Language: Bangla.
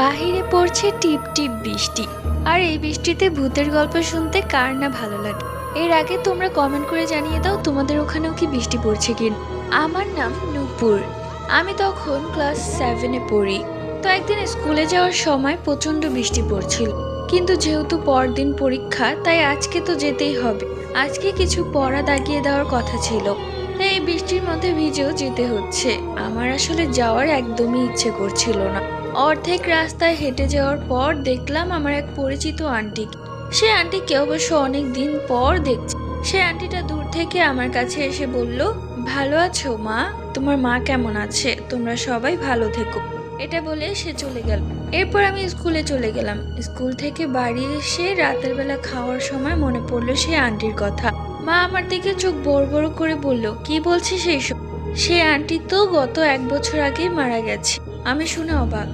বাহিরে পড়ছে টিপ টিপ বৃষ্টি। আর এই বৃষ্টিতে ভূতের গল্প শুনতে কার না ভালো লাগে। এর আগে তোমরা কমেন্ট করে জানিয়ে দাও তোমাদের ওখানেও কি বৃষ্টি পড়ছে কিনা। আমার নাম নূপুর। আমি তখন ক্লাস 7-এ পড়ি। তো একদিন স্কুলে যাওয়ার সময় প্রচন্ড বৃষ্টি পড়ছিল, কিন্তু যেহেতু পরদিন পরীক্ষা তাই আজকে তো যেতেই হবে। আজকে কিছু পড়া দাগিয়ে দেওয়ার কথা ছিল, তাই এই বৃষ্টির মধ্যে ভিজেও যেতে হচ্ছে। আমার আসলে যাওয়ার একদমই ইচ্ছে করছিল না। অর্ধেক রাস্তায় হেঁটে যাওয়ার পর দেখলাম আমার এক পরিচিত আন্টি। সে আন্টিকে অবশ্য অনেক দিন পর দেখছি। সে আন্টিটা দূর থেকে আমার কাছে এসে বলল, ভালো আছো মা? তোমার মা কেমন আছে? তোমরা সবাই ভালো থেকো। এটা বলে সে চলে গেল। এরপর আমি স্কুলে চলে গেলাম। স্কুল থেকে বাড়ি এসে রাতের বেলা খাওয়ার সময় মনে পড়লো সে আন্টির কথা। মা আমার দিকে চোখ বড় বড় করে বলল, কি বলছিস এইসব? সে আন্টি তো গত 1 বছর আগেই মারা গেছে। আমি শুনে অবাক।